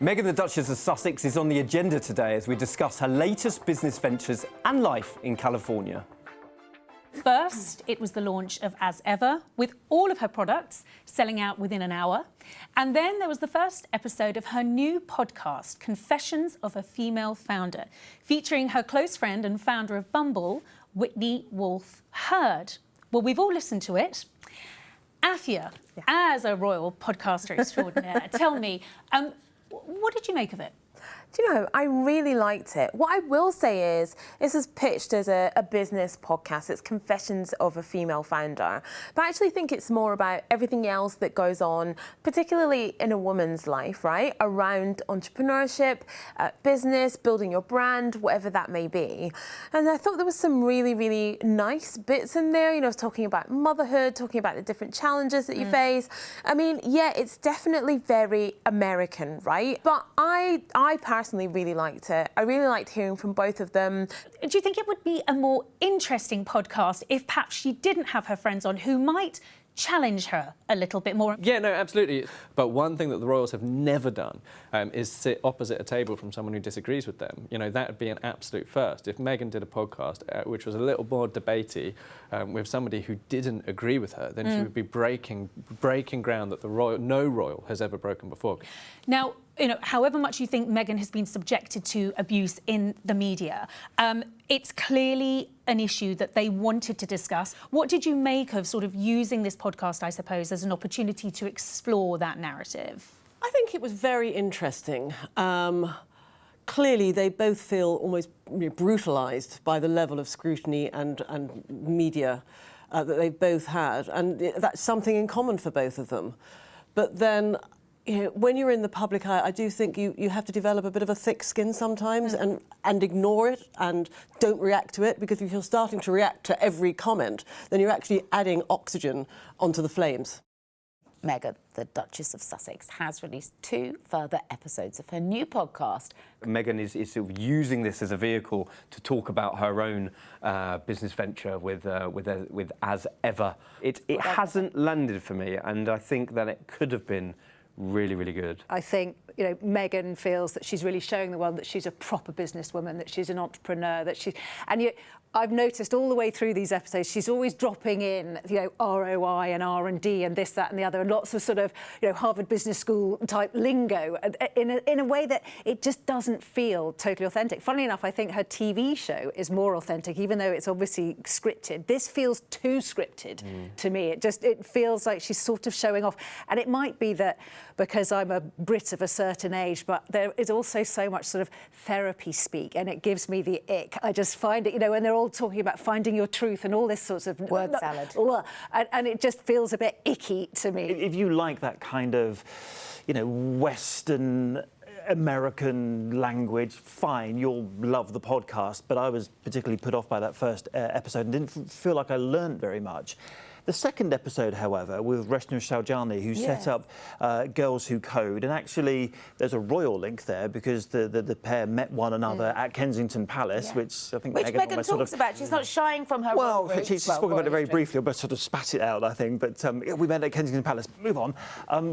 Meghan, the Duchess of Sussex, is on the agenda today as we discuss her latest business ventures and life in California. First, it was the launch of As Ever, with all of her products selling out within an hour. And then there was the first episode of her new podcast, Confessions of a Female Founder, featuring her close friend and founder of Bumble, Whitney Wolfe Herd. Well, we've all listened to it. Afia, as a royal podcaster extraordinaire, tell me, what did you make of it? Do you know, I really liked it. What I will say is, this is pitched as a business podcast. It's Confessions of a Female Founder. But I actually think it's more about everything else that goes on, particularly in a woman's life, right? Around entrepreneurship, business, building your brand, whatever that may be. And I thought there was some really, really nice bits in there, you know, talking about motherhood, talking about the different challenges that you face. I mean, yeah, it's definitely very American, right? But I personally really liked it. I really liked hearing from both of them. Do you think it would be a more interesting podcast if perhaps she didn't have her friends on who might challenge her a little bit more? Yeah, no, absolutely. But one thing that the royals have never done is sit opposite a table from someone who disagrees with them. You know, that would be an absolute first. If Meghan did a podcast which was a little more debatey with somebody who didn't agree with her, then she would be breaking ground that no royal has ever broken before. Now, you know, however much you think Meghan has been subjected to abuse in the media, it's clearly an issue that they wanted to discuss. What did you make of sort of using this podcast, I suppose, as an opportunity to explore that narrative? I think it was very interesting. Clearly, they both feel almost brutalised by the level of scrutiny and media that they've both had, and that's something in common for both of them. But then, you know, when you're in the public eye, I do think you have to develop a bit of a thick skin sometimes and ignore it and don't react to it, because if you're starting to react to every comment, then you're actually adding oxygen onto the flames. Meghan, the Duchess of Sussex, has released 2 further episodes of her new podcast. Meghan is sort of using this as a vehicle to talk about her own business venture with As Ever. It hasn't landed for me, and I think that it could have been really, really good. I think, you know, Meghan feels that she's really showing the world that she's a proper businesswoman, that she's an entrepreneur, I've noticed all the way through these episodes, she's always dropping in, you know, ROI and R&D and this, that and the other, and lots of sort of, you know, Harvard Business School type lingo in a way that it just doesn't feel totally authentic. Funnily enough, I think her TV show is more authentic, even though it's obviously scripted. This feels too scripted to me. It feels like she's sort of showing off. And it might be that because I'm a Brit of a certain age, but there is also so much sort of therapy speak, and it gives me the ick. I just find it, you know, and they're all talking about finding your truth and all this sorts of word salad, and it just feels a bit icky to me. If you like that kind of, you know, Western American language, fine, you'll love the podcast. But I was particularly put off by that first episode and didn't feel like I learned very much. The second episode, however, with Reshna Saujani, who set up Girls Who Code, and actually there's a royal link there because the pair met one another at Kensington Palace, which I think Meghan talks about. She's not shying from her. Well, she spoke about it very briefly, but sort of spat it out, I think. But we met at Kensington Palace. Move on.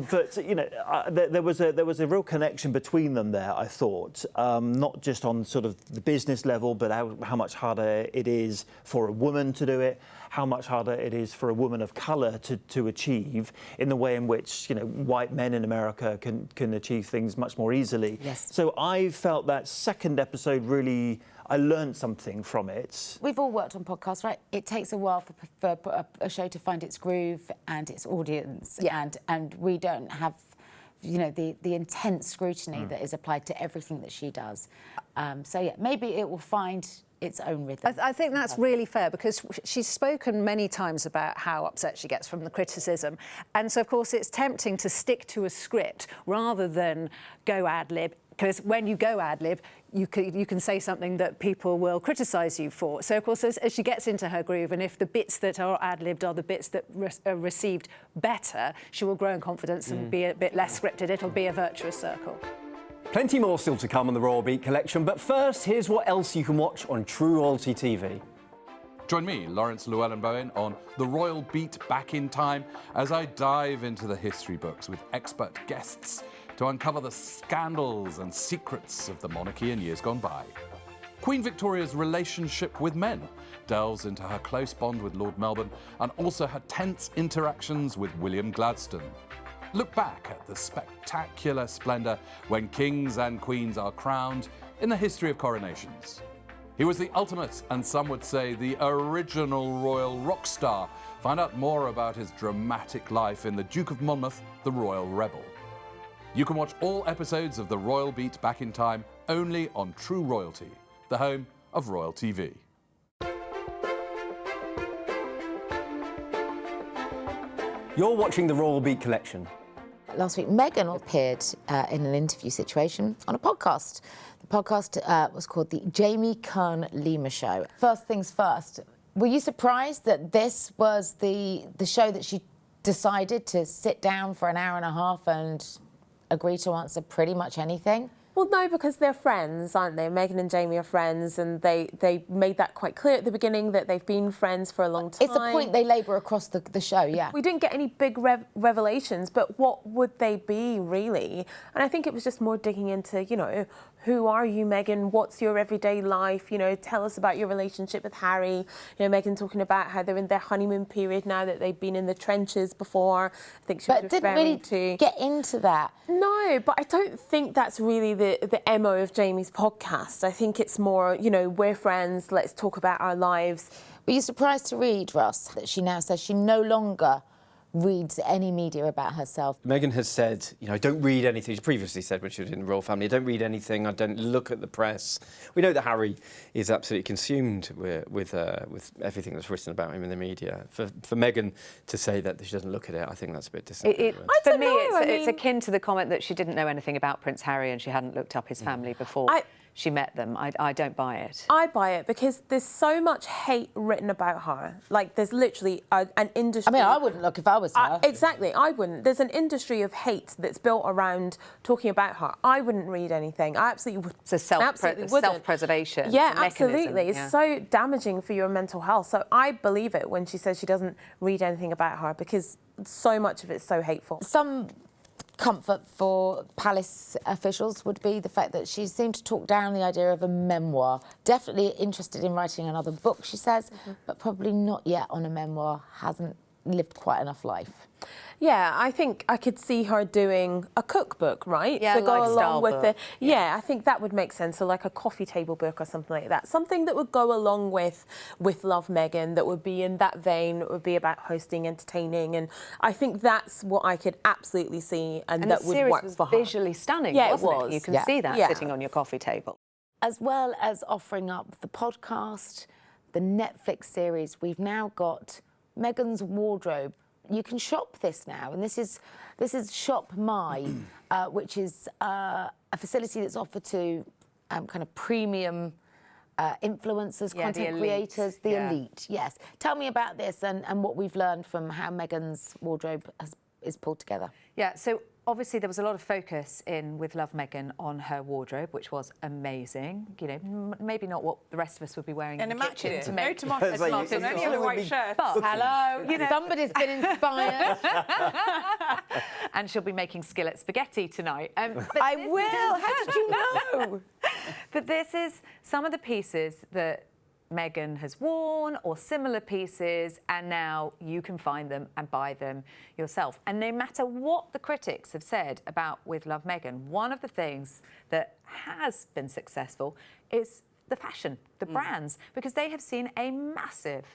But you know, there was a real connection between them there. I thought, not just on sort of the business level, but how much harder it is for a woman to do it, how much harder it is for a woman of colour to achieve, in the way in which, you know, white men in America can achieve things much more easily. Yes. So I felt that second episode really, I learned something from it. We've all worked on podcasts, right? It takes a while for a show to find its groove and its audience, and we don't have, you know, the intense scrutiny that is applied to everything that she does. So yeah, maybe it will find its own rhythm. I think that's really fair, because she's spoken many times about how upset she gets from the criticism. And so, of course, it's tempting to stick to a script rather than go ad-lib, because when you go ad-lib, you can say something that people will criticise you for. So, of course, as she gets into her groove, and if the bits that are ad-libbed are the bits that are received better, she will grow in confidence and be a bit less scripted. It'll be a virtuous circle. Plenty more still to come on the Royal Beat collection, but first, here's what else you can watch on True Royalty TV. Join me, Lawrence Llewellyn-Bowen, on The Royal Beat Back in Time as I dive into the history books with expert guests to uncover the scandals and secrets of the monarchy in years gone by. Queen Victoria's relationship with men delves into her close bond with Lord Melbourne and also her tense interactions with William Gladstone. Look back at the spectacular splendour when kings and queens are crowned in the history of coronations. He was the ultimate, and some would say the original royal rock star. Find out more about his dramatic life in The Duke of Monmouth, the Royal Rebel. You can watch all episodes of The Royal Beat Back in Time only on True Royalty, the home of Royal TV. You're watching the Royal Beat Collection. Last week, Meghan appeared in an interview situation on a podcast. The podcast was called The Jamie Kern-Lima Show. First things first, were you surprised that this was the show that she decided to sit down for an hour and a half and agree to answer pretty much anything? Well, no, because they're friends, aren't they? Meghan and Jamie are friends, and they made that quite clear at the beginning that they've been friends for a long time. It's a point they labour across the show, yeah. We didn't get any big revelations, but what would they be, really? And I think it was just more digging into, you know, who are you, Meghan? What's your everyday life? You know, tell us about your relationship with Harry. You know, Meghan talking about how they're in their honeymoon period now, that they've been in the trenches before. I think she was referring to... get into that. No, but I don't think that's really the MO of Jamie's podcast. I think it's more, you know, we're friends, let's talk about our lives. Were you surprised to read, Ross, that she now says she no longer reads any media about herself? Meghan has said, you know, I don't read anything. She previously said when she was in the royal family, I don't read anything, I don't look at the press. We know that Harry is absolutely consumed with everything that's written about him in the media. For Meghan to say that she doesn't look at it, I think that's a bit disappointing. For me, it's akin to the comment that she didn't know anything about Prince Harry and she hadn't looked up his family before she met them. I don't buy it. I buy it because there's so much hate written about her. Like, there's literally an industry... I mean, I wouldn't look if I was her. Exactly, I wouldn't. There's an industry of hate that's built around talking about her. I wouldn't read anything. I absolutely would. It's a self-preservation. Yeah, absolutely. It's so damaging for your mental health. So I believe it when she says she doesn't read anything about her because so much of it's so hateful. Some comfort for palace officials would be the fact that she seemed to talk down the idea of a memoir. Definitely interested in writing another book, she says, but probably not yet on a memoir, hasn't lived quite enough life. Yeah, I think I could see her doing a cookbook, right? Yeah, to go along with book. Yeah, I think that would make sense. So like a coffee table book or something like that. Something that would go along with Love Meghan, that would be in that vein, that would be about hosting, entertaining. And I think that's what I could absolutely see and that would work for her. The series was visually stunning, wasn't it? You can see that sitting on your coffee table. As well as offering up the podcast, the Netflix series, we've now got Meghans Wardrobe. You can shop this now, and this is Shop My, which is a facility that's offered to kind of premium influencers, content creators, the elite. Yes. Tell me about this and what we've learned from how Meghans Wardrobe is pulled together. Yeah, so obviously there was a lot of focus in With Love Meghan on her wardrobe, which was amazing. You know, maybe not what the rest of us would be wearing in the kitchen to make tomatoes, only a white shirt. But hello, you know, somebody's been inspired. And she'll be making skillet spaghetti tonight. I will. How did you know? But this is some of the pieces that Meghan has worn or similar pieces, and now you can find them and buy them yourself. And no matter what the critics have said about With Love Meghan, one of the things that has been successful is the fashion, the brands, because they have seen a massive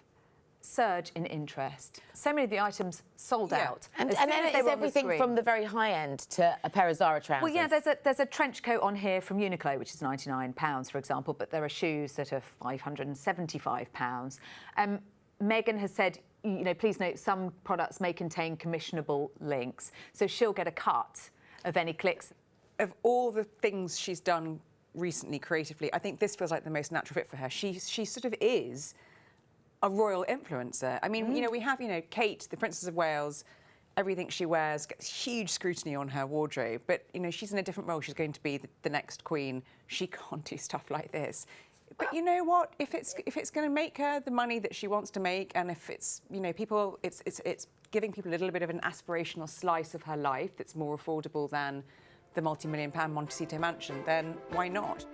surge in interest. So many of the items sold out. And then it's everything from the very high end to a pair of Zara trousers. Well, yeah, there's a trench coat on here from Uniqlo, which is £99, for example, but there are shoes that are £575. Meghan has said, you know, please note some products may contain commissionable links, so she'll get a cut of any clicks. Of all the things she's done recently creatively, I think this feels like the most natural fit for her. She sort of is a royal influencer. I mean, you know, we have, you know, Kate, the Princess of Wales, everything she wears gets huge scrutiny on her wardrobe, but, you know, she's in a different role. She's going to be the next queen. She can't do stuff like this. But you know what? If it's going to make her the money that she wants to make, and if it's, you know, people, it's giving people a little bit of an aspirational slice of her life that's more affordable than the multi-million-pound Montecito mansion, then why not?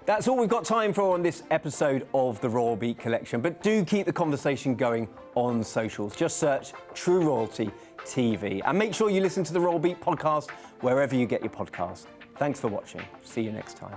That's all we've got time for on this episode of the Royal Beat Collection, but do keep the conversation going on socials. Just search True Royalty TV and make sure you listen to the Royal Beat podcast wherever you get your podcasts. Thanks for watching. See you next time.